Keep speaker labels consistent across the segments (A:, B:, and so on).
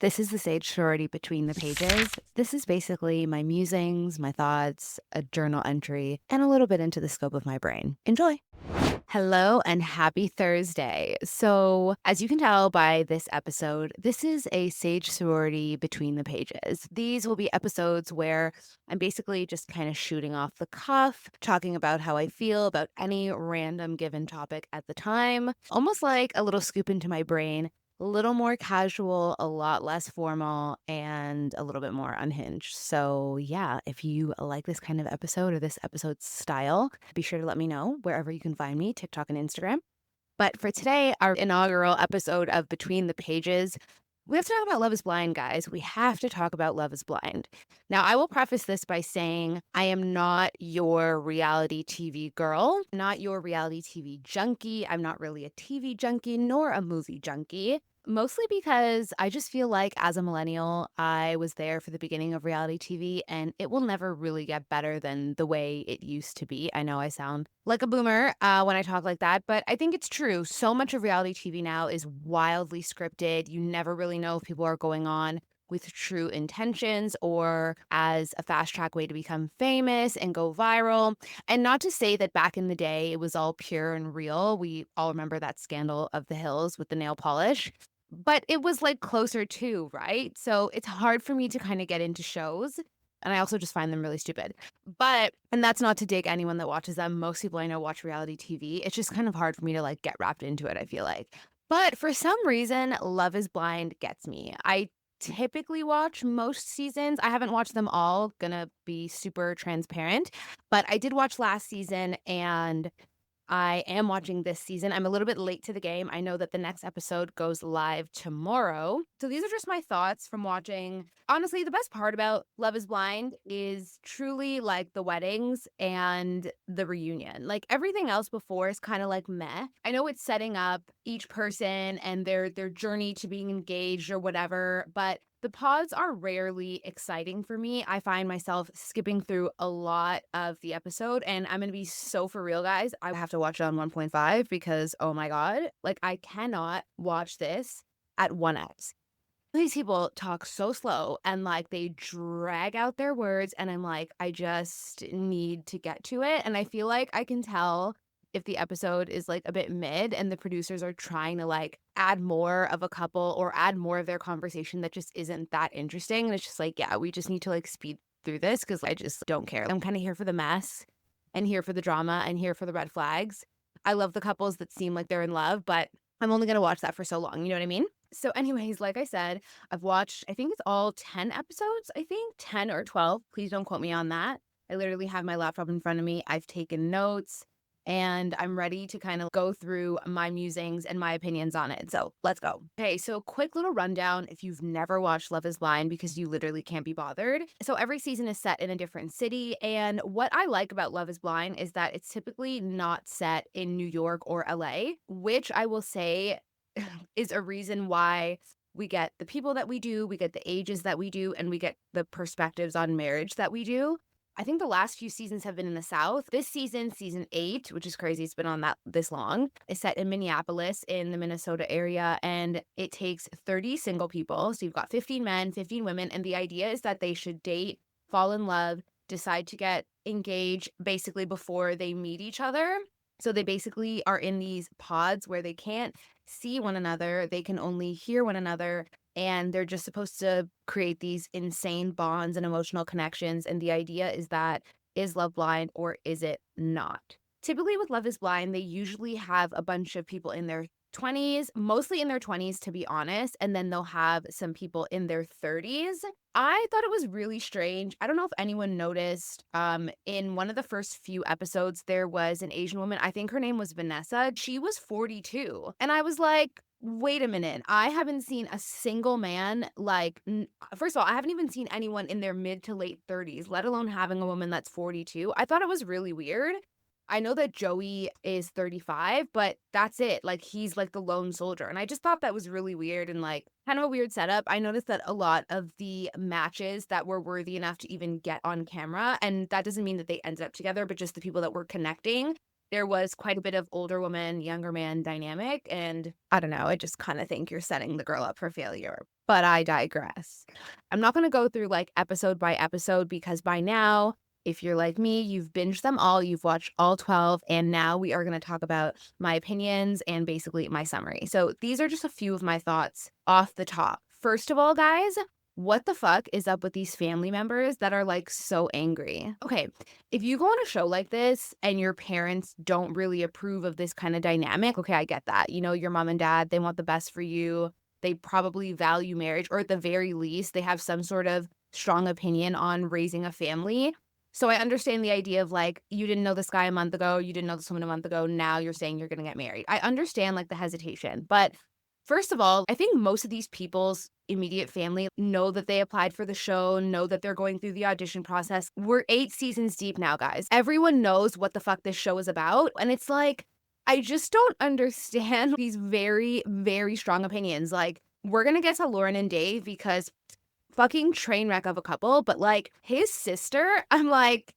A: This is the Sage Sorority Between the Pages. This is basically my musings, my thoughts, a journal entry, and a little bit into the scope of my brain. Enjoy. Hello and happy Thursday. So, as you can tell by this episode, this is a Sage Sorority Between the Pages. These will be episodes where I'm basically just kind of shooting off the cuff, talking about how I feel about any random given topic at the time, almost like a little scoop into my brain. A little more casual, a lot less formal, and a little bit more unhinged. So, yeah, if you like this kind of episode or this episode's style, be sure to let me know wherever you can find me, TikTok and Instagram. But for today, our inaugural episode of Between the Pages, we have to talk about Love is Blind, guys. We have to talk about Love is Blind. Now, I will preface this by saying I am not your reality TV girl, not your reality TV junkie. I'm not really a TV junkie nor a movie junkie. Mostly because I just feel like as a millennial, I was there for the beginning of reality TV and it will never really get better than the way it used to be. I know I sound like a boomer when I talk like that, but I think it's true. So much of reality TV now is wildly scripted. You never really know if people are going on with true intentions or as a fast track way to become famous and go viral. And not to say that back in the day it was all pure and real. We all remember that scandal of the hills with the nail polish. But it was, like, closer to, right? So, it's hard for me to kinda get into shows, and I also just find them really stupid. But and that's not to dig anyone that watches them. Most people I know watch reality TV. It's just kind of hard for me to, like, get wrapped into it, I feel like. But for some reason, Love is Blind gets me. I typically watch most seasons. I haven't watched them all, gonna be super transparent, but I did watch last season, and I am watching this season. I'm a little bit late to the game. I know that the next episode goes live tomorrow. So these are just my thoughts from watching. Honestly, the best part about Love is Blind is truly like the weddings and the reunion. Like everything else before is kind of like meh. I know it's setting up each person and their journey to being engaged or whatever, but the pods are rarely exciting for me. I find myself skipping through a lot of the episode, and I'm gonna be so for real, guys. I have to watch it on 1.5 because, oh my God, like I cannot watch this at 1x. These people talk so slow and like they drag out their words, and I'm like, I just need to get to it. And I feel like I can tell if the episode is like a bit mid and the producers are trying to like add more of a couple or add more of their conversation that just isn't that interesting. And it's just like, yeah, we just need to like speed through this because I just don't care. I'm kind of here for the mess and here for the drama and here for the red flags. I love the couples that seem like they're in love, but I'm only going to watch that for so long. You know what I mean? So, anyways, like I said, I've watched, I think it's all 10 episodes, I think 10 or 12. Please don't quote me on that. I literally have my laptop in front of me. I've taken notes and I'm ready to kind of go through my musings and my opinions on it. So let's go. Okay, so quick little rundown if you've never watched Love is Blind because you literally can't be bothered. So every season is set in a different city. And what I like about Love is Blind is that it's typically not set in New York or LA, which I will say is a reason why we get the people that we do, we get the ages that we do, and we get the perspectives on marriage that we do. I think the last few seasons have been in the South. This season, season 8, which is crazy, it's been on that this long, is set in Minneapolis in the Minnesota area, and it takes 30 single people. So you've got 15 men, 15 women, and the idea is that they should date, fall in love, decide to get engaged basically before they meet each other. So they basically are in these pods where they can't see one another, they can only hear one another, and they're just supposed to create these insane bonds and emotional connections. And the idea is that is love blind or is it not? Typically with Love is Blind, they usually have a bunch of people in their 20s, mostly in their 20s, to be honest, and then they'll have some people in their 30s. I thought it was really strange. I don't know if anyone noticed. In one of the first few episodes, there was an Asian woman. I think her name was Vanessa. She was 42. And I was like, wait a minute. I haven't seen a single man like, first of all, I haven't even seen anyone in their mid to late 30s, let alone having a woman that's 42. I thought it was really weird. I know that Joey is 35, but that's it. Like, he's like the lone soldier. And I just thought that was really weird and like kind of a weird setup. I noticed that a lot of the matches that were worthy enough to even get on camera, and that doesn't mean that they ended up together, but just the people that were connecting, there was quite a bit of older woman, younger man dynamic. And I don't know, I just kind of think you're setting the girl up for failure. But I digress. I'm not going to go through like episode by episode because by now, if you're like me, you've binged them all, you've watched all 12, and now we are going to talk about my opinions and basically my summary. So these are just a few of my thoughts off the top. First of all, guys, what the fuck is up with these family members that are like so angry? Okay, if you go on a show like this and your parents don't really approve of this kind of dynamic, okay, I get that. You know, your mom and dad, they want the best for you. They probably value marriage, or at the very least, they have some sort of strong opinion on raising a family. So I understand the idea of like, you didn't know this guy a month ago, you didn't know this woman a month ago, now you're saying you're gonna get married. I understand like the hesitation, but first of all, I think most of these people's immediate family know that they applied for the show, know that they're going through the audition process. We're 8 seasons deep now, guys. Everyone knows what the fuck this show is about, and it's like, I just don't understand these very, very strong opinions. Like, we're gonna get to Lauren and Dave because fucking train wreck of a couple, but like his sister, I'm like,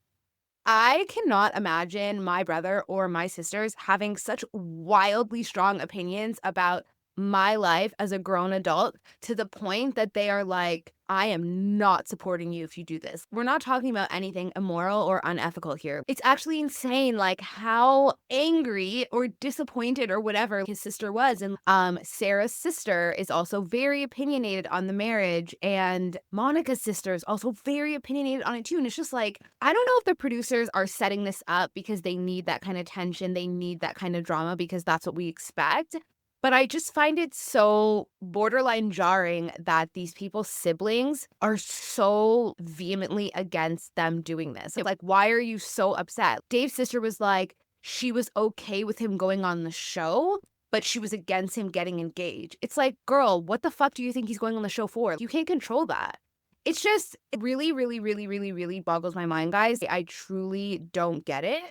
A: I cannot imagine my brother or my sisters having such wildly strong opinions about my life as a grown adult to the point that they are like, I am not supporting you if you do this. We're not talking about anything immoral or unethical here. It's actually insane, like how angry or disappointed or whatever his sister was. And Sarah's sister is also very opinionated on the marriage, and Monica's sister is also very opinionated on it too. And it's just like, I don't know if the producers are setting this up because they need that kind of tension, they need that kind of drama because that's what we expect. But I just find it so borderline jarring that these people's siblings are so vehemently against them doing this. Like, why are you so upset? Dave's sister was like, she was okay with him going on the show, but she was against him getting engaged. It's like, girl, what the fuck do you think he's going on the show for? You can't control that. It's just, it really, really, really, really, really boggles my mind, guys. I truly don't get it.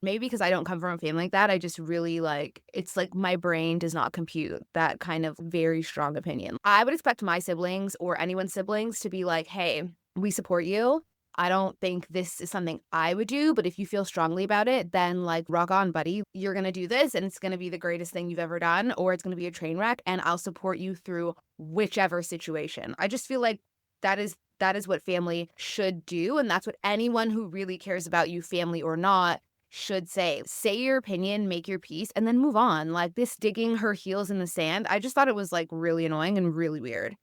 A: Maybe because I don't come from a family like that, I just really like, it's like my brain does not compute that kind of very strong opinion. I would expect my siblings or anyone's siblings to be like, hey, we support you. I don't think this is something I would do, but if you feel strongly about it, then like rock on, buddy. You're going to do this and it's going to be the greatest thing you've ever done, or it's going to be a train wreck, and I'll support you through whichever situation. I just feel like that is what family should do. And that's what anyone who really cares about you, family or not, should say. Say your opinion, make your peace, and then move on. Like this digging her heels in the sand, I just thought it was like really annoying and really weird.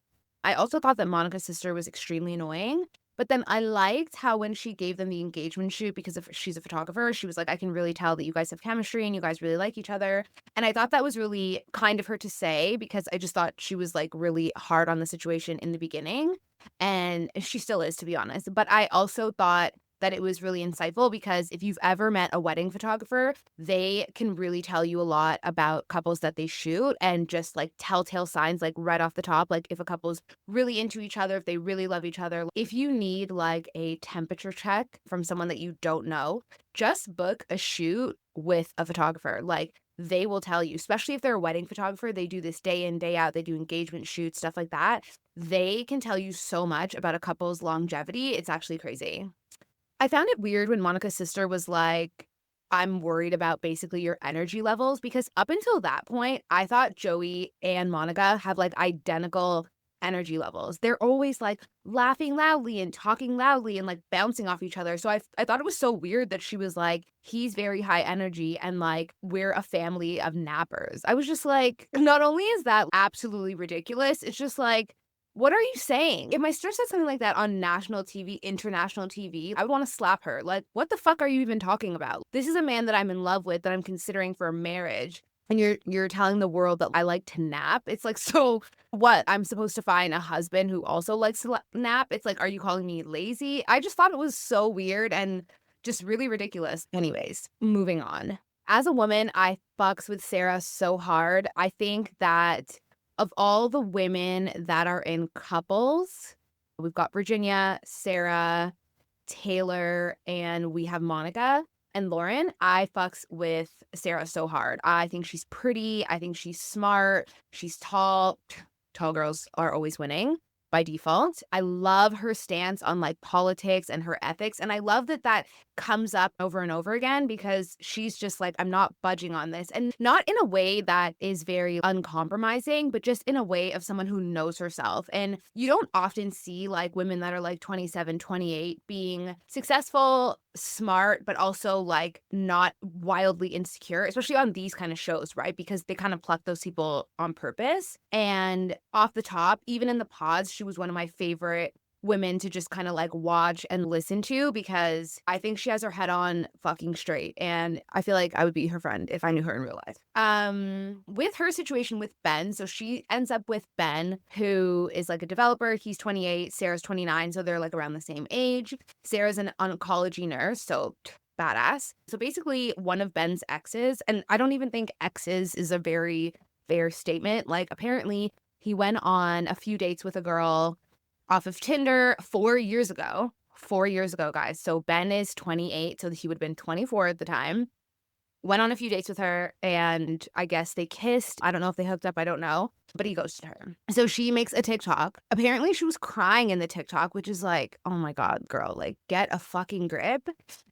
A: I also thought that Monica's sister was extremely annoying, but then I liked how when she gave them the engagement shoot, because if she's a photographer, she was like, I can really tell that you guys have chemistry and you guys really like each other. And I thought that was really kind of her to say, because I just thought she was like really hard on the situation in the beginning. And she still is, to be honest. But I also thought that it was really insightful because if you've ever met a wedding photographer, they can really tell you a lot about couples that they shoot, and just like telltale signs, like right off the top, like if a couple's really into each other, if they really love each other. If you need like a temperature check from someone that you don't know, just book a shoot with a photographer. Like they will tell you, especially if they're a wedding photographer, they do this day in, day out, they do engagement shoots, stuff like that. They can tell you so much about a couple's longevity. It's actually crazy. I found it weird when Monica's sister was like, I'm worried about basically your energy levels, because up until that point, I thought Joey and Monica have like identical energy levels. They're always like laughing loudly and talking loudly and like bouncing off each other. So I thought it was so weird that she was like, he's very high energy and like we're a family of nappers. I was just like, not only is that absolutely ridiculous, it's just like, what are you saying? If my sister said something like that on national TV, international TV, I would want to slap her. Like, what the fuck are you even talking about? This is a man that I'm in love with, that I'm considering for a marriage. And you're telling the world that I like to nap? It's like, so what? I'm supposed to find a husband who also likes to nap? It's like, are you calling me lazy? I just thought it was so weird and just really ridiculous. Anyways, moving on. As a woman, I fucks with Sarah so hard. I think that of all the women that are in couples, we've got Virginia, Sarah, Taylor, and we have Monica and Lauren. I fucks with Sarah so hard. I think she's pretty. I think she's smart. She's tall. Tall girls are always winning. by default. I love her stance on like politics and her ethics. And I love that that comes up over and over again because she's just like, I'm not budging on this. And not in a way that is very uncompromising, but just in a way of someone who knows herself. And you don't often see like women that are like 27, 28 being successful, smart, but also like not wildly insecure, especially on these kind of shows, right? Because they kind of pluck those people on purpose. And off the top, even in the pods, she was one of my favorite women to just kind of like watch and listen to because I think she has her head on fucking straight. And I feel like I would be her friend if I knew her in real life. With her situation with Ben, so she ends up with Ben, who is like a developer. He's 28, Sarah's 29, so they're like around the same age. Sarah's an oncology nurse, so badass. So basically, one of Ben's exes, and I don't even think exes is a very fair statement. Like, apparently, he went on a few dates with a girl off of Tinder 4 years ago. 4 years ago, guys. So Ben is 28, so he would have been 24 at the time. Went on a few dates with her, and I guess they kissed. I don't know if they hooked up. I don't know. But he ghosted her. So she makes a TikTok. Apparently, she was crying in the TikTok, which is like, oh my God, girl, like, get a fucking grip.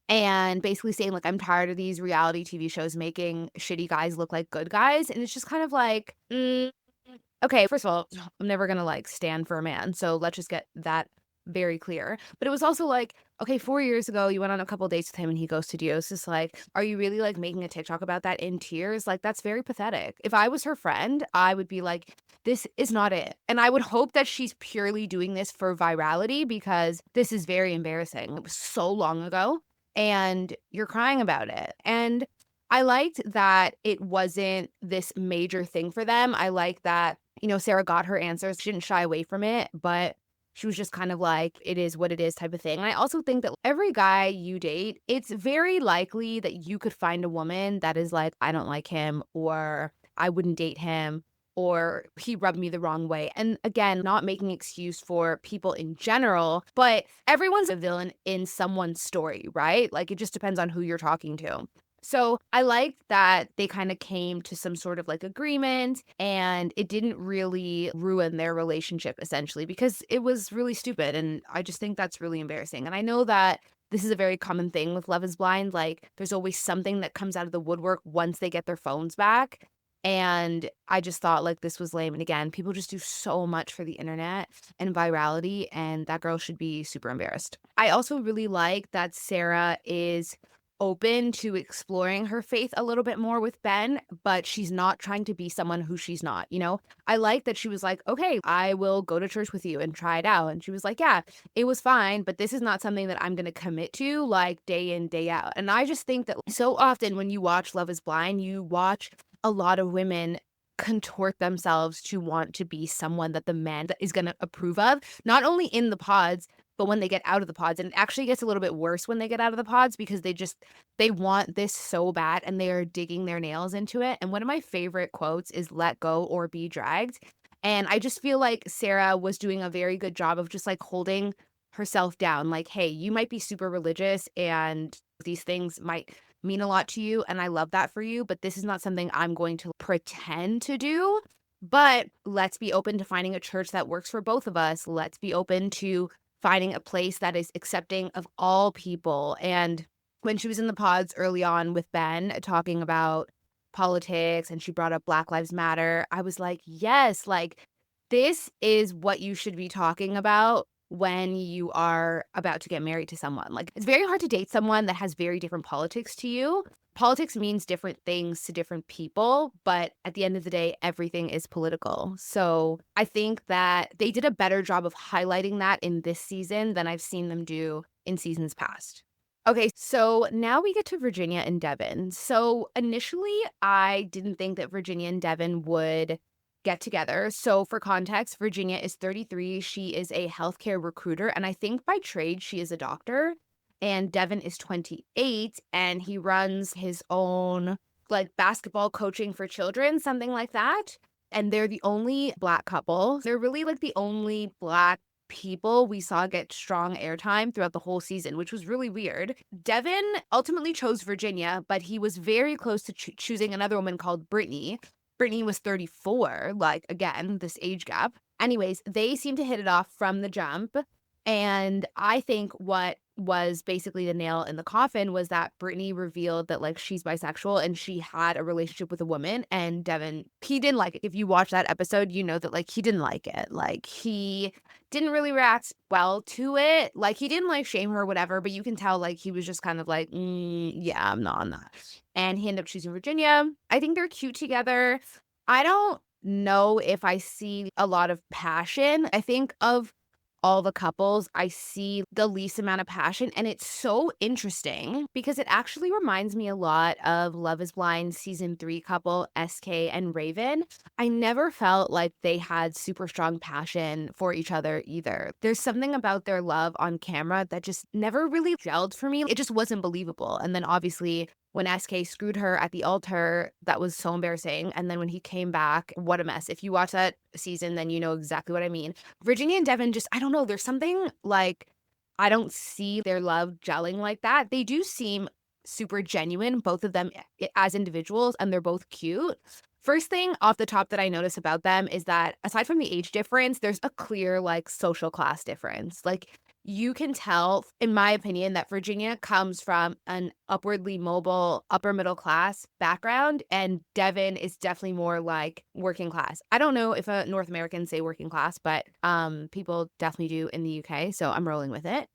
A: And basically saying, like, I'm tired of these reality TV shows making shitty guys look like good guys. And it's just kind of like, okay, first of all, I'm never gonna like stand for a man. So let's just get that very clear. But it was also like, okay, 4 years ago, you went on a couple dates with him and he ghosted you. It's just like, are you really like making a TikTok about that in tears? Like, that's very pathetic. If I was her friend, I would be like, this is not it. And I would hope that she's purely doing this for virality because this is very embarrassing. It was so long ago and you're crying about it. And I liked that it wasn't this major thing for them. I like that, you know, Sarah got her answers. She didn't shy away from it, but she was just kind of like, it is what it is type of thing. And I also think that every guy you date, it's very likely that you could find a woman that is like, I don't like him, or I wouldn't date him, or he rubbed me the wrong way. And again, not making excuse for people in general, but everyone's a villain in someone's story, right? Like it just depends on who you're talking to. So I liked that they kind of came to some sort of like agreement and it didn't really ruin their relationship essentially because it was really stupid. And I just think that's really embarrassing. And I know that this is a very common thing with Love is Blind. Like there's always something that comes out of the woodwork once they get their phones back. And I just thought like this was lame. And again, people just do so much for the internet and virality, and that girl should be super embarrassed. I also really like that Sarah is open to exploring her faith a little bit more with Ben, but she's not trying to be someone who she's not, you know? I like that she was like, okay, I will go to church with you and try it out. And she was like, yeah, it was fine, but this is not something that I'm going to commit to like day in, day out. And I just think that so often when you watch Love is Blind, you watch a lot of women contort themselves to want to be someone that the man is going to approve of, not only in the pods, but when they get out of the pods. And it actually gets a little bit worse when they get out of the pods because they want this so bad and they are digging their nails into it. And one of my favorite quotes is let go or be dragged. And I just feel like Sarah was doing a very good job of just like holding herself down. Like, hey, you might be super religious and these things might mean a lot to you. And I love that for you, but this is not something I'm going to pretend to do. But let's be open to finding a church that works for both of us. Let's be open to finding a place that is accepting of all people. And when she was in the pods early on with Ben talking about politics and she brought up Black Lives Matter, I was like, yes, like this is what you should be talking about when you are about to get married to someone. Like it's very hard to date someone that has very different politics to you. Politics means different things to different people, but at the end of the day, everything is political. So I think that they did a better job of highlighting that in this season than I've seen them do in seasons past. Okay, so now we get to Virginia and Devin. So initially, I didn't think that Virginia and Devin would get together. So for context, Virginia is 33. She is a healthcare recruiter, and I think by trade, she is a doctor. And Devin is 28 and he runs his own like basketball coaching for children, something like that. And they're the only Black couple. They're really like the only Black people we saw get strong airtime throughout the whole season, which was really weird. Devin ultimately chose Virginia, but he was very close to choosing another woman called Brittany. Brittany was 34, like again, this age gap. Anyways, they seem to hit it off from the jump, and I think what was basically the nail in the coffin was that Brittany revealed that, like, she's bisexual and she had a relationship with a woman, and Devin, he didn't like it. If you watch that episode, you know that, like, he didn't like it. Like, he didn't really react well to it. Like, he didn't, like, shame her or whatever, but you can tell, like, he was just kind of like, yeah, I'm not on that. And he ended up choosing Virginia. I think they're cute together. I don't know if I see a lot of passion. I think of all the couples, I see the least amount of passion, and it's so interesting because it actually reminds me a lot of Love is Blind season 3 couple, SK and Raven. I never felt like they had super strong passion for each other either. There's something about their love on camera that just never really gelled for me. It just wasn't believable. And then obviously when SK screwed her at the altar, that was so embarrassing. And then when he came back, what a mess. If you watch that season, then you know exactly what I mean. Virginia and Devin just, I don't know, there's something like I don't see their love gelling like that. They do seem super genuine, both of them as individuals, and they're both cute. First thing off the top that I notice about them is that aside from the age difference, there's a clear like social class difference. Like you can tell, in my opinion, that Virginia comes from an upwardly mobile, upper middle class background, and Devin is definitely more like working class. I don't know if a North American say working class, but people definitely do in the UK, so I'm rolling with it.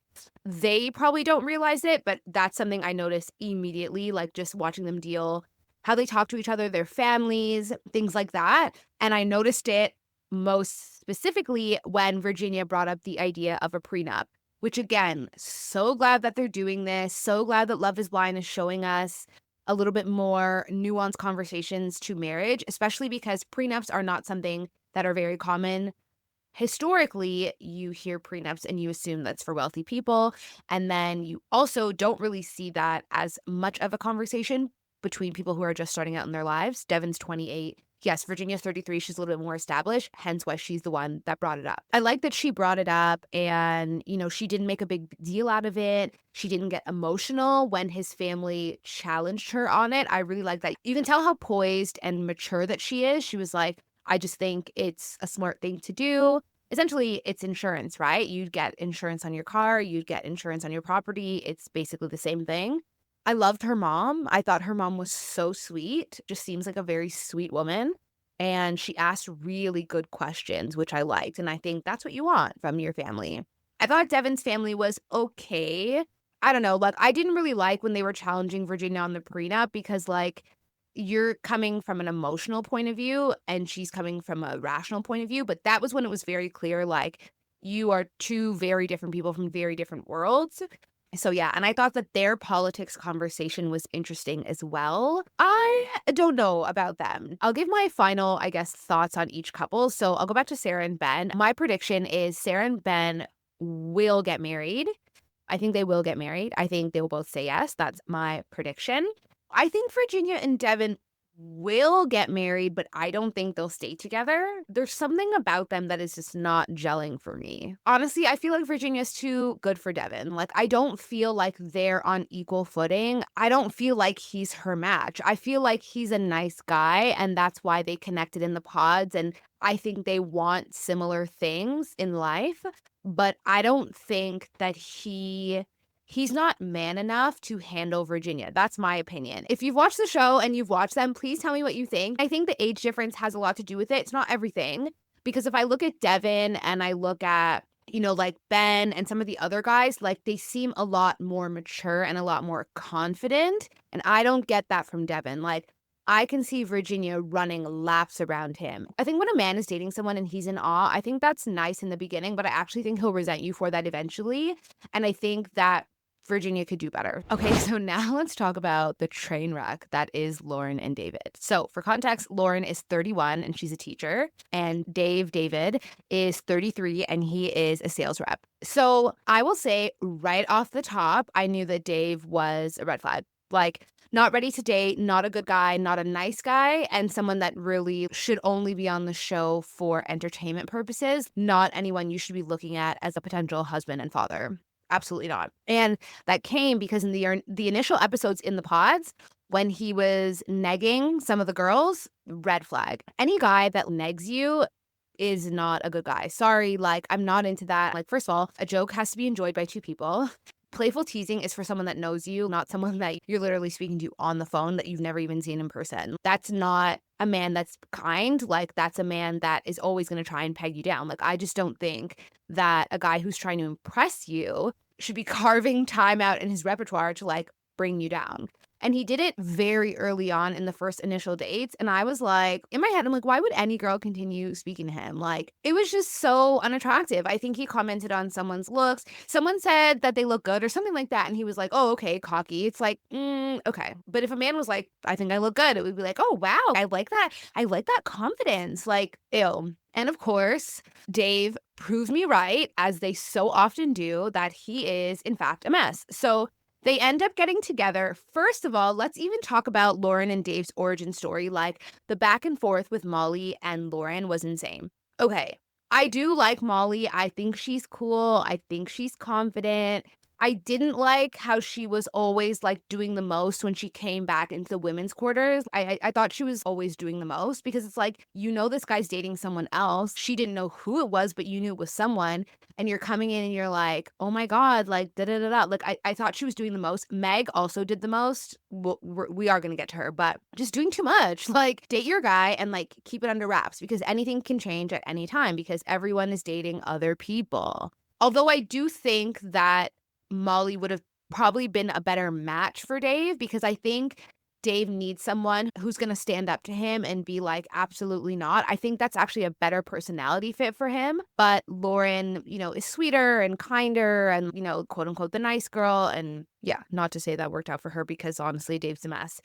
A: They probably don't realize it, but that's something I notice immediately, like just watching them deal, how they talk to each other, their families, things like that. And I noticed it most specifically when Virginia brought up the idea of a prenup, which again, so glad that they're doing this. So glad that Love is Blind is showing us a little bit more nuanced conversations to marriage, especially because prenups are not something that are very common. Historically, you hear prenups and you assume that's for wealthy people. And then you also don't really see that as much of a conversation between people who are just starting out in their lives. Devin's 28. Yes, Virginia's 33. She's a little bit more established, hence why she's the one that brought it up. I like that she brought it up and, she didn't make a big deal out of it. She didn't get emotional when his family challenged her on it. I really like that. You can tell how poised and mature that she is. She was like, I just think it's a smart thing to do. Essentially, it's insurance, right? You'd get insurance on your car, you'd get insurance on your property. It's basically the same thing. I loved her mom. I thought her mom was so sweet. Just seems like a very sweet woman. And she asked really good questions, which I liked. And I think that's what you want from your family. I thought Devin's family was okay. I don't know. Like, I didn't really like when they were challenging Virginia on the prenup because, like, you're coming from an emotional point of view and she's coming from a rational point of view. But that was when it was very clear, like, you are two very different people from very different worlds. So yeah, and I thought that their politics conversation was interesting as well. I don't know about them. I'll give my final, I guess, thoughts on each couple. So I'll go back to Sarah and Ben. My prediction is Sarah and Ben will get married. I think they will get married. I think they will both say yes. That's my prediction. I think Virginia and Devin will get married, but I don't think they'll stay together. There's something about them that is just not gelling for me. Honestly, I feel like Virginia's too good for Devin. Like, I don't feel like they're on equal footing. I don't feel like he's her match. I feel like he's a nice guy, and that's why they connected in the pods. And I think they want similar things in life, but I don't think that he's not man enough to handle Virginia. That's my opinion. If you've watched the show and you've watched them, please tell me what you think. I think the age difference has a lot to do with it. It's not everything. Because if I look at Devin and I look at, like Ben and some of the other guys, like they seem a lot more mature and a lot more confident. And I don't get that from Devin. Like, I can see Virginia running laps around him. I think when a man is dating someone and he's in awe, I think that's nice in the beginning, but I actually think he'll resent you for that eventually. And I think that Virginia could do better. Okay, so now let's talk about the train wreck that is Lauren and David. So for context, Lauren is 31 and she's a teacher, and David, is 33 and he is a sales rep. So I will say right off the top, I knew that Dave was a red flag. Like, not ready to date, not a good guy, not a nice guy, and someone that really should only be on the show for entertainment purposes, not anyone you should be looking at as a potential husband and father. Absolutely not. And that came because in the initial episodes in the pods, when he was negging some of the girls, red flag. Any guy that negs you is not a good guy. Sorry, like, I'm not into that. Like, first of all, a joke has to be enjoyed by two people. Playful teasing is for someone that knows you, not someone that you're literally speaking to on the phone that you've never even seen in person. That's not a man that's kind. Like, that's a man that is always going to try and peg you down. Like, I just don't think that a guy who's trying to impress you should be carving time out in his repertoire to like bring you down. And he did it very early on in the first initial dates. And I was like, in my head, I'm like, why would any girl continue speaking to him? Like, it was just so unattractive. I think he commented on someone's looks. Someone said that they look good or something like that. And he was like, oh, okay, cocky. It's like, okay. But if a man was like, I think I look good, it would be like, oh, wow, I like that. I like that confidence. Like, ew. And of course, Dave proved me right, as they so often do, that he is, in fact, a mess. So they end up getting together. First of all, let's even talk about Lauren and Dave's origin story. Like, the back and forth with Molly and Lauren was insane. Okay, I do like Molly. I think she's cool. I think she's confident. I didn't like how she was always like doing the most when she came back into the women's quarters. I thought she was always doing the most because it's like, you know, this guy's dating someone else. She didn't know who it was, but you knew it was someone. And you're coming in and you're like, oh my God, like da da da da. Like, I thought she was doing the most. Meg also did the most. We are going to get to her, but just doing too much. Like, date your guy and like keep it under wraps, because anything can change at any time because everyone is dating other people. Although I do think that Molly would have probably been a better match for Dave, because I think Dave needs someone who's going to stand up to him and be like, absolutely not. I think that's actually a better personality fit for him. But Lauren, you know, is sweeter and kinder and, you know, quote unquote, the nice girl. And yeah, not to say that worked out for her, because honestly, Dave's a mess.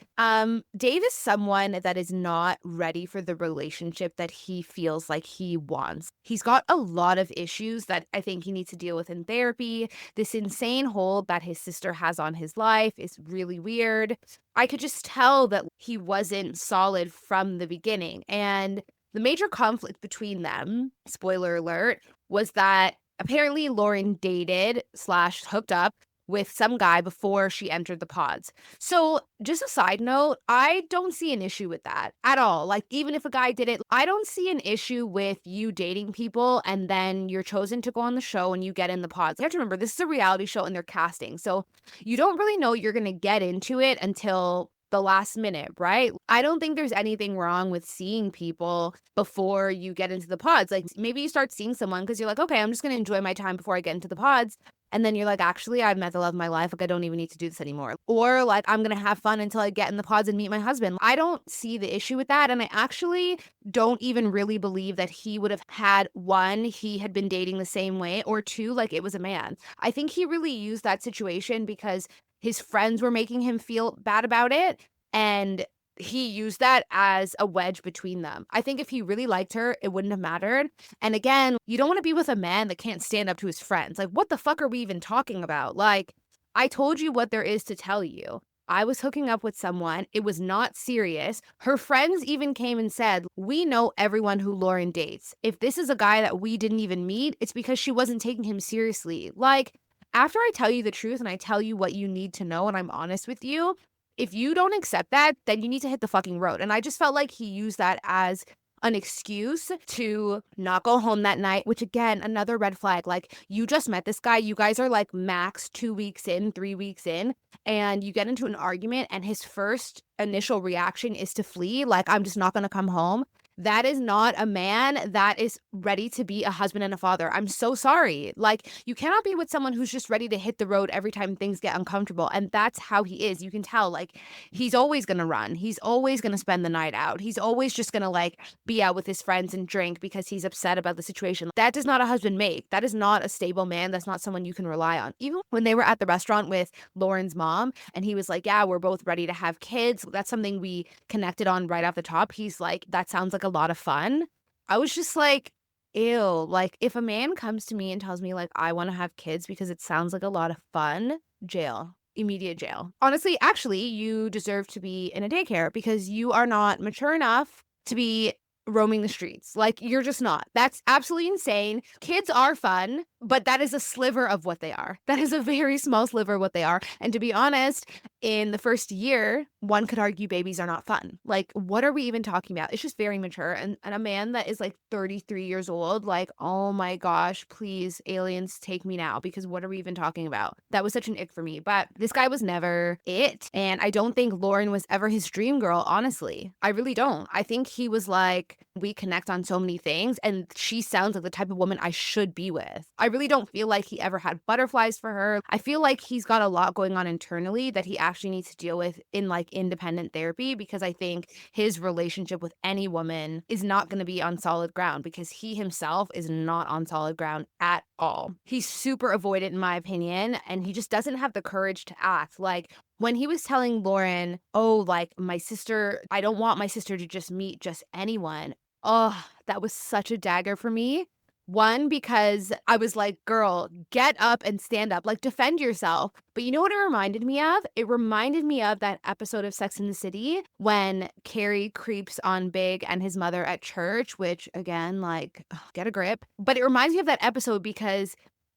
A: Dave is someone that is not ready for the relationship that he feels like he wants. He's got a lot of issues that I think he needs to deal with in therapy. This insane hold that his sister has on his life is really weird. I could just tell that he wasn't solid from the beginning. And the major conflict between them, spoiler alert, was that apparently Lauren dated / hooked up with some guy before she entered the pods. So just a side note, I don't see an issue with that at all. Like, even if a guy did it, I don't see an issue with you dating people and then you're chosen to go on the show and you get in the pods. You have to remember, this is a reality show and they're casting. So you don't really know you're going to get into it until the last minute, right? I don't think there's anything wrong with seeing people before you get into the pods. Like, maybe you start seeing someone because you're like, okay, I'm just going to enjoy my time before I get into the pods. And then you're like, actually, I've met the love of my life. Like, I don't even need to do this anymore. Or like, I'm going to have fun until I get in the pods and meet my husband. I don't see the issue with that. And I actually don't even really believe that he would have had, one, he had been dating the same way, or two, like it was a man. I think he really used that situation because his friends were making him feel bad about it. And he used that as a wedge between them. I think if he really liked her, it wouldn't have mattered. And again, you don't want to be with a man that can't stand up to his friends. Like, what the fuck are we even talking about? Like, I told you what there is to tell you. I was hooking up with someone. It was not serious. Her friends even came and said, we know everyone who Lauren dates. If this is a guy that we didn't even meet, it's because she wasn't taking him seriously. Like, after I tell you the truth and I tell you what you need to know and I'm honest with you, if you don't accept that, then you need to hit the fucking road. And I just felt like he used that as an excuse to not go home that night, which again, another red flag. Like, you just met this guy. You guys are like max 2 weeks in, 3 weeks in, and you get into an argument and his first initial reaction is to flee. Like, I'm just not going to come home. That is not a man that is ready to be a husband and a father. I'm so sorry. Like, you cannot be with someone who's just ready to hit the road every time things get uncomfortable. And that's how he is. You can tell, like, he's always going to run. He's always going to spend the night out. He's always just going to like be out with his friends and drink because he's upset about the situation. That does not a husband make. That is not a stable man. That's not someone you can rely on. Even when they were at the restaurant with Lauren's mom and he was like, yeah, we're both ready to have kids. That's something we connected on right off the top. He's like, that sounds like a lot of fun. I was just like, ew. Like, if a man comes to me and tells me like, I want to have kids because it sounds like a lot of fun, jail. Immediate jail. Honestly, actually, you deserve to be in a daycare because you are not mature enough to be roaming the streets. Like, you're just not. That's absolutely insane. Kids are fun, But that is a sliver of what they are. That is a very small sliver of what they are. And to be honest, in the first year, one could argue babies are not fun. Like, what are we even talking about? It's just very mature. And a man that is like 33 years old, like, oh my gosh, please, aliens, take me now. Because what are we even talking about? That was such an ick for me. But this guy was never it. And I don't think Lauren was ever his dream girl, honestly. I really don't. I think he was like, we connect on so many things. And she sounds like the type of woman I should be with. I really don't feel like he ever had butterflies for her. I feel like he's got a lot going on internally that he actually needs to deal with in like independent therapy, because I think his relationship with any woman is not going to be on solid ground, because he himself is not on solid ground at all. He's super avoidant in my opinion, and he just doesn't have the courage to act. Like when he was telling Lauren, oh, like my sister, I don't want my sister to just meet just anyone. Oh, that was such a dagger for me. One, because I was like, girl, get up and stand up, like defend yourself. But you know what it reminded me of? It reminded me of that episode of Sex and the City when Carrie creeps on Big and his mother at church, which again, like, ugh, get a grip. But it reminds me of that episode because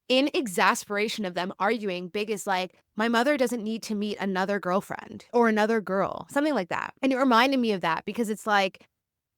A: in exasperation of them arguing, Big is like, my mother doesn't need to meet another girlfriend or another girl, something like that. And it reminded me of that because it's like,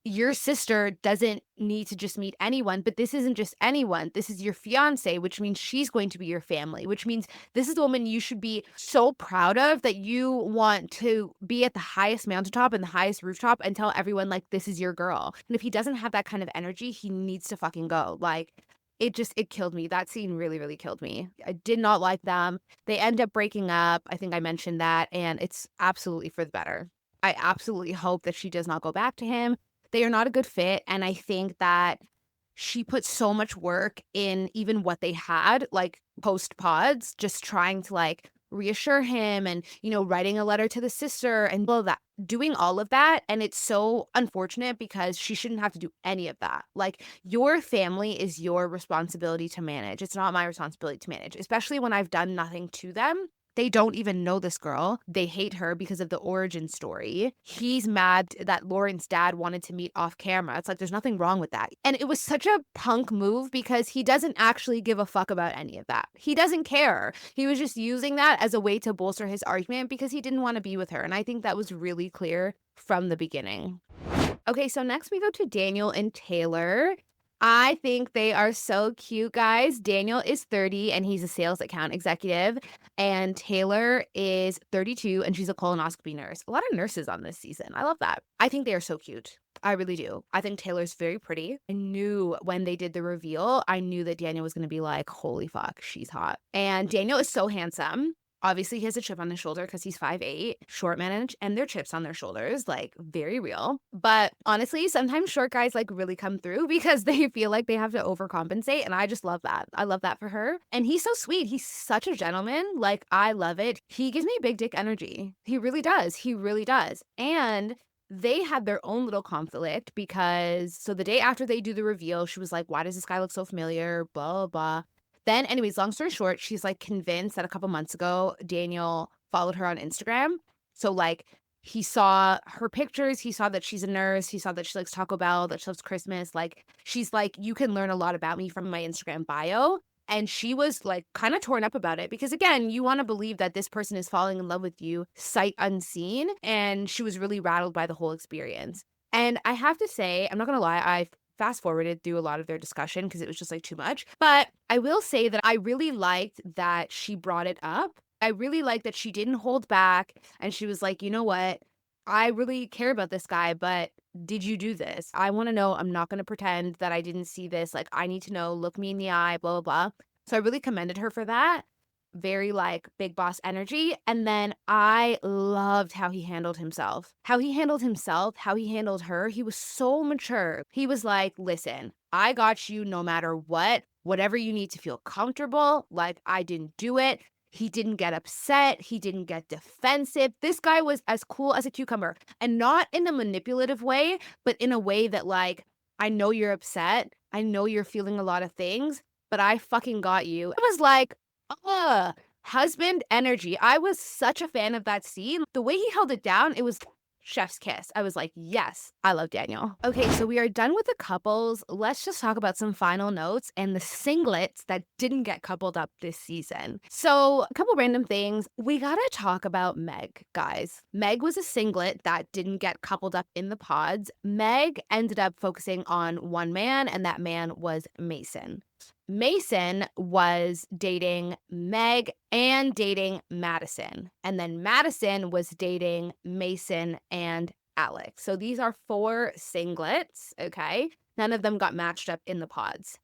A: your sister doesn't need to just meet anyone, but this isn't just anyone. This is your fiance, which means she's going to be your family, which means this is the woman you should be so proud of that you want to be at the highest mountaintop and the highest rooftop and tell everyone, like, this is your girl. And if he doesn't have that kind of energy, he needs to fucking go. Like, it killed me. That scene really, really killed me. I did not like them. They end up breaking up. I think I mentioned that, and it's absolutely for the better. I absolutely hope that she does not go back to him. They are not a good fit, and I think that she put so much work in even what they had, like, post-pods, just trying to, like, reassure him and, you know, writing a letter to the sister and all of that, doing all of that, and it's so unfortunate because she shouldn't have to do any of that. Like, your family is your responsibility to manage. It's not my responsibility to manage, especially when I've done nothing to them. They don't even know this girl. They hate her because of the origin story. He's mad that Lauren's dad wanted to meet off camera. It's like, there's nothing wrong with that. And it was such a punk move because he doesn't actually give a fuck about any of that. He doesn't care. He was just using that as a way to bolster his argument because he didn't want to be with her. And I think that was really clear from the beginning. Okay, so next we go to Daniel and Taylor. I think they are so cute, guys. Daniel is 30 and he's a sales account executive, and Taylor is 32 and she's a colonoscopy nurse. A lot of nurses on this season. I love that. I think they are so cute. I really do. I think Taylor's very pretty. I knew when they did the reveal, I knew that Daniel was going to be like, holy fuck, she's hot. And Daniel is so handsome. Obviously, he has a chip on his shoulder because he's 5'8", short man, and their chips on their shoulders, like, very real. But honestly, sometimes short guys, like, really come through because they feel like they have to overcompensate, and I just love that. I love that for her. And he's so sweet. He's such a gentleman. Like, I love it. He gives me big dick energy. He really does. He really does. And they had their own little conflict because, so the day after they do the reveal, she was like, why does this guy look so familiar? Blah, blah, blah. Then, anyways, long story short, she's like convinced that a couple months ago, Daniel followed her on Instagram. So like he saw her pictures, he saw that she's a nurse, he saw that she likes Taco Bell, that she loves Christmas. Like, she's like, you can learn a lot about me from my Instagram bio. And she was like kind of torn up about it because, again, you want to believe that this person is falling in love with you sight unseen. And she was really rattled by the whole experience. And I have to say, I'm not going to lie, I fast forwarded through a lot of their discussion because it was just like too much. But I will say that I really liked that she brought it up. I really liked that she didn't hold back and she was like, you know what? I really care about this guy, but did you do this? I want to know. I'm not going to pretend that I didn't see this. Like, I need to know. Look me in the eye, blah, blah, blah. So I really commended her for that. Very like big boss energy. And then I loved how he handled himself. How he handled her. He was so mature. He was like, listen, I got you no matter what, whatever you need to feel comfortable. Like, I didn't do it. He didn't get upset. He didn't get defensive. This guy was as cool as a cucumber, and not in a manipulative way, but in a way that, like, I know you're upset. I know you're feeling a lot of things, but I fucking got you. It was like, husband energy. I was such a fan of that scene. The way he held it down, it was chef's kiss. I was like, yes, I love Daniel. Okay, so we are done with the couples. Let's just talk about some final notes and the singlets that didn't get coupled up this season. So, a couple random things. We gotta talk about Meg, guys. Meg was a singlet that didn't get coupled up in the pods. Meg ended up focusing on one man, and that man was Mason. Mason was dating Meg and dating Madison. And then Madison was dating Mason and Alex. So these are 4 singlets, okay? None of them got matched up in the pods.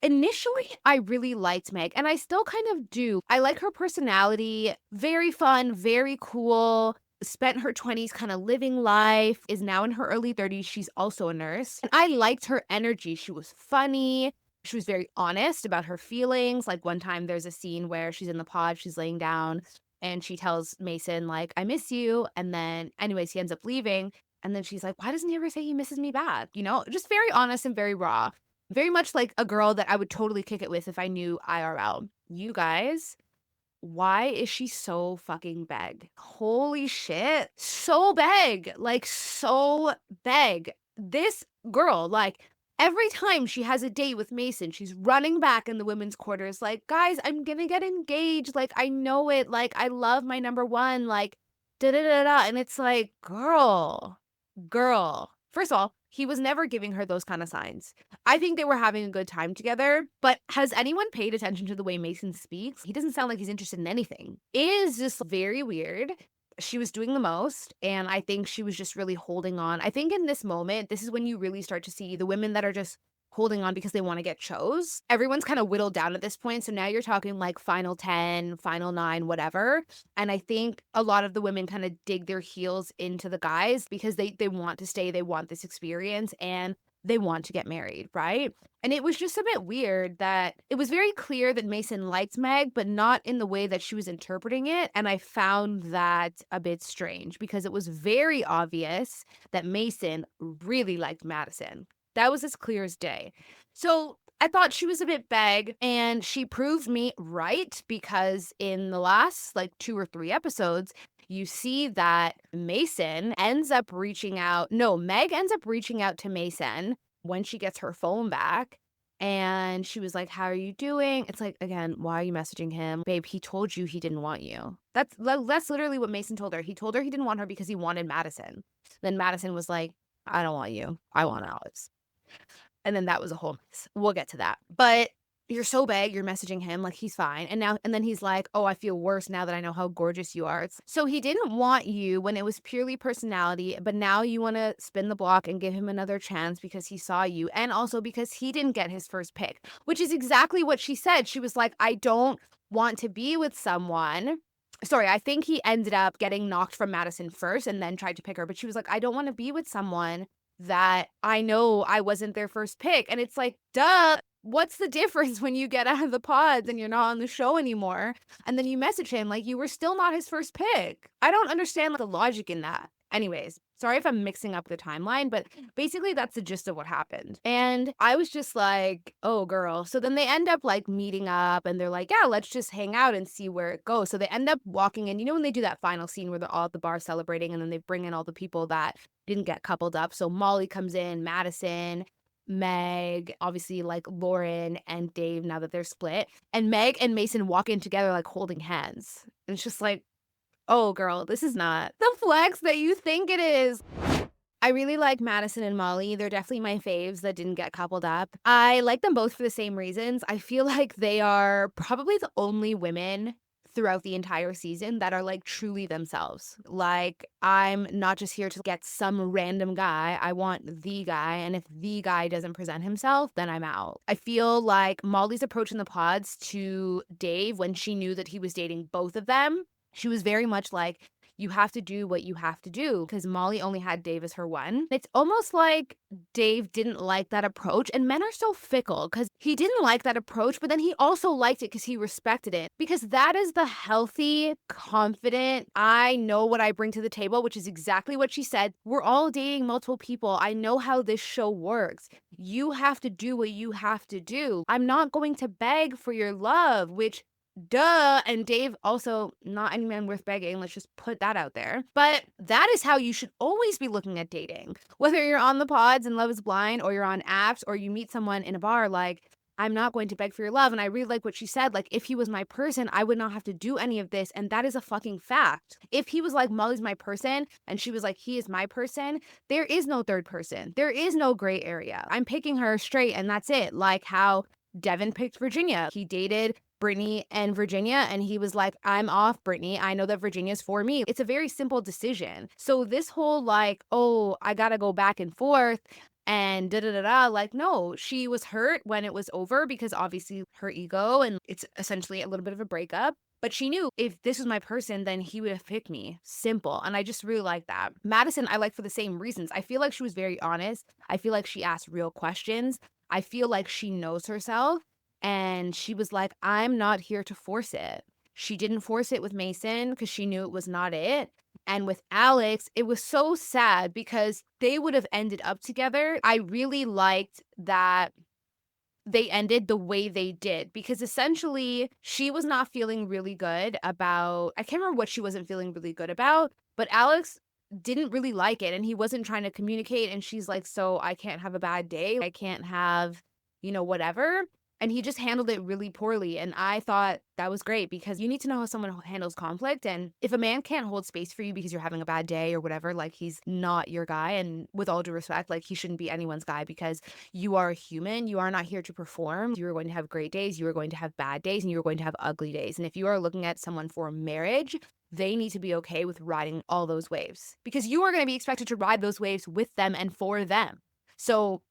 A: Initially, I really liked Meg, and I still kind of do. I like her personality, very fun, very cool. Spent her 20s kind of living life, is now in her early 30s. She's also a nurse. And I liked her energy. She was funny. She was very honest about her feelings. Like one time there's a scene where she's in the pod, she's laying down, and she tells Mason, like, I miss you. And then, anyways, he ends up leaving. And then she's like, why doesn't he ever say he misses me back? You know, just very honest and very raw. Very much like a girl that I would totally kick it with if I knew IRL. You guys, why is she so fucking beg? Holy shit. So beg. Like, so beg. This girl, like, every time she has a date with Mason, she's running back in the women's quarters, like, guys, I'm gonna get engaged. Like, I know it. Like, I love my number one. Like, da da da da. And it's like, girl. First of all, he was never giving her those kind of signs. I think they were having a good time together, but has anyone paid attention to the way Mason speaks? He doesn't sound like he's interested in anything. It is just very weird. She was doing the most, and I think she was just really holding on. I think in this moment, this is when you really start to see the women that are just holding on because they want to get chose. Everyone's kind of whittled down at this point. So now you're talking like final 10, final 9, whatever. And I think a lot of the women kind of dig their heels into the guys because they want to stay, they want this experience, and they want to get married, right? And it was just a bit weird that it was very clear that Mason liked Meg, but not in the way that she was interpreting it. And I found that a bit strange because it was very obvious that Mason really liked Madison. That was as clear as day. So I thought she was a bit beg, and she proved me right because in the last like 2 or 3 episodes, you see that Meg ends up reaching out to Mason when she gets her phone back. And she was like, how are you doing? It's like, again, why are you messaging him? Babe, he told you he didn't want you. That's literally what Mason told her. He told her he didn't want her because he wanted Madison. Then Madison was like, I don't want you. I want Alex. And then that was a whole mess. We'll get to that. But you're so big, you're messaging him like he's fine. And then he's like, oh, I feel worse now that I know how gorgeous you are. So he didn't want you when it was purely personality, but now you want to spin the block and give him another chance because he saw you. And also because he didn't get his first pick, which is exactly what she said. She was like, I don't want to be with someone. Sorry, I think he ended up getting knocked from Madison first and then tried to pick her. But she was like, I don't want to be with someone that I know I wasn't their first pick. And it's like, duh, what's the difference when you get out of the pods and you're not on the show anymore? And then you message him like you were still not his first pick. I don't understand the logic in that. Anyways, sorry if I'm mixing up the timeline, but basically that's the gist of what happened. And I was just like, oh, girl. So then they end up like meeting up and they're like, yeah, let's just hang out and see where it goes. So they end up walking in. You know, when they do that final scene where they're all at the bar celebrating and then they bring in all the people that didn't get coupled up. So Molly comes in, Madison, Meg, obviously like Lauren and Dave now that they're split. And Meg and Mason walk in together like holding hands. And it's just like, oh, girl, this is not the flex that you think it is. I really like Madison and Molly. They're definitely my faves that didn't get coupled up. I like them both for the same reasons. I feel like they are probably the only women throughout the entire season that are like truly themselves. Like, I'm not just here to get some random guy. I want the guy. And if the guy doesn't present himself, then I'm out. I feel like Molly's approach in the pods to Dave when she knew that he was dating both of them, she was very much like, you have to do what you have to do because Molly only had Dave as her one. It's almost like Dave didn't like that approach, and men are so fickle because he didn't like that approach, but then he also liked it because he respected it, because that is the healthy, confident, I know what I bring to the table, which is exactly what she said. We're all dating multiple people. I know how this show works. You have to do what you have to do. I'm not going to beg for your love, which duh. And Dave also not any man worth begging. Let's just put that out there. But that is how you should always be looking at dating. Whether you're on the pods and Love is Blind, or you're on apps, or you meet someone in a bar, like, I'm not going to beg for your love. And I really like what she said. Like, if he was my person, I would not have to do any of this. And that is a fucking fact. If he was like, Molly's my person, and she was like, he is my person, there is no third person. There is no gray area. I'm picking her straight, and that's it. Like how Devin picked Virginia. He dated Brittany and Virginia, and he was like, I'm off Brittany. I know that Virginia's for me. It's a very simple decision. So this whole like, oh, I gotta go back and forth and da da da da, like, no, she was hurt when it was over because obviously her ego, and it's essentially a little bit of a breakup. But she knew if this was my person, then he would have picked me. Simple. And I just really like that. Madison, I like for the same reasons. I feel like she was very honest. I feel like she asked real questions. I feel like she knows herself. And she was like, I'm not here to force it. She didn't force it with Mason because she knew it was not it. And with Alex, it was so sad because they would have ended up together. I really liked that they ended the way they did because essentially she was not feeling really good about, I can't remember what she wasn't feeling really good about, but Alex didn't really like it and he wasn't trying to communicate. And she's like, so I can't have a bad day. I can't have, whatever. And he just handled it really poorly. And I thought that was great because you need to know how someone handles conflict. And if a man can't hold space for you because you're having a bad day or whatever, like he's not your guy. And with all due respect, like he shouldn't be anyone's guy because you are a human. You are not here to perform. You are going to have great days. You are going to have bad days and you are going to have ugly days. And if you are looking at someone for marriage, they need to be okay with riding all those waves because you are going to be expected to ride those waves with them and for them. So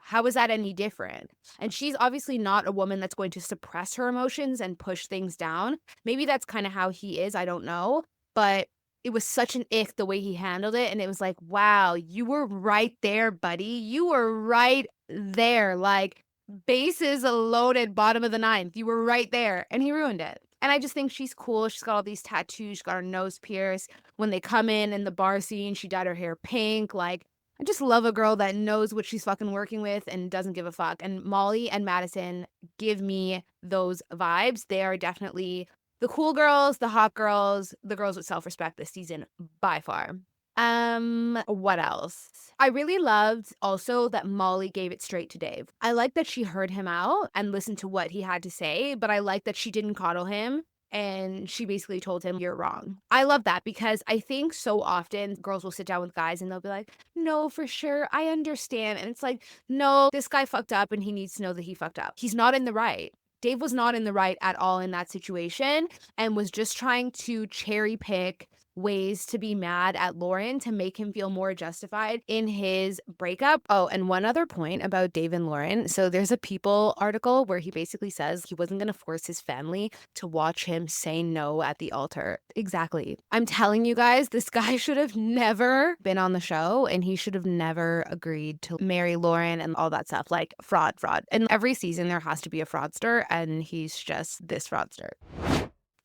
A: how is that any different? And she's obviously not a woman that's going to suppress her emotions and push things down. Maybe that's kind of how he is. I don't know. But it was such an ick the way he handled it. And it was like, wow, you were right there, buddy. You were right there. Like, bases loaded, bottom of the ninth. You were right there. And he ruined it. And I just think she's cool. She's got all these tattoos. She's got her nose pierced. When they come in the bar scene, she dyed her hair pink. Like, I just love a girl that knows what she's fucking working with and doesn't give a fuck. And Molly and Madison give me those vibes. They are definitely the cool girls, the hot girls, the girls with self-respect this season by far. What else? I really loved also that Molly gave it straight to Dave. I like that she heard him out and listened to what he had to say, but I like that she didn't coddle him. And she basically told him, you're wrong. I love that because I think so often girls will sit down with guys and they'll be like, no, for sure, I understand. And it's like, no, this guy fucked up and he needs to know that he fucked up. He's not in the right. Dave was not in the right at all in that situation and was just trying to cherry pick ways to be mad at Lauren to make him feel more justified in his breakup. Oh, and one other point about Dave and Lauren. So there's a People article where he basically says he wasn't going to force his family to watch him say no at the altar. Exactly. I'm telling you guys, this guy should have never been on the show and he should have never agreed to marry Lauren and all that stuff. Like fraud. And every season there has to be a fraudster and he's just this fraudster.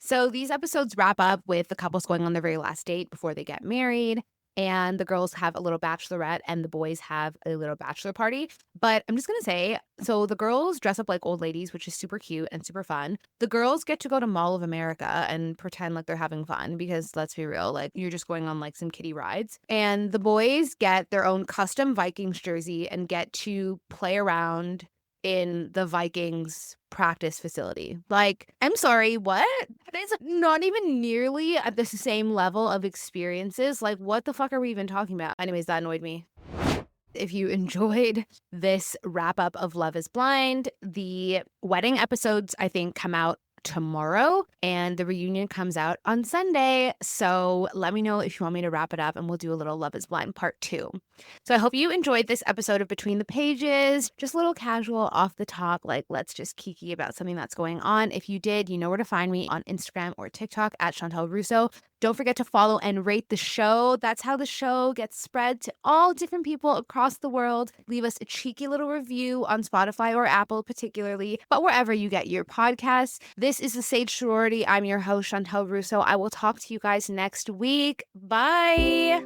A: So these episodes wrap up with the couples going on their very last date before they get married. And the girls have a little bachelorette and the boys have a little bachelor party. But I'm just going to say, so the girls dress up like old ladies, which is super cute and super fun. The girls get to go to Mall of America and pretend like they're having fun because let's be real, like you're just going on like some kiddie rides. And the boys get their own custom Vikings jersey and get to play around in the Vikings practice facility. Like, I'm sorry, what? That is not even nearly at the same level of experiences. Like, what the fuck are we even talking about? Anyways, that annoyed me. If you enjoyed this wrap up of Love is Blind, the wedding episodes, I think, come out tomorrow and the reunion comes out on Sunday. So let me know if you want me to wrap it up and we'll do a little Love is Blind part 2. So I hope you enjoyed this episode of Between the Pages. Just a little casual off the top, like let's just kiki about something that's going on. If you did, you know where to find me on Instagram or TikTok at Shantel Russo. Don't forget to follow and rate the show. That's how the show gets spread to all different people across the world. Leave us a cheeky little review on Spotify or Apple particularly, but wherever you get your podcasts. This is the Sage Sorority. I'm your host, Shantel Russo. I will talk to you guys next week. Bye.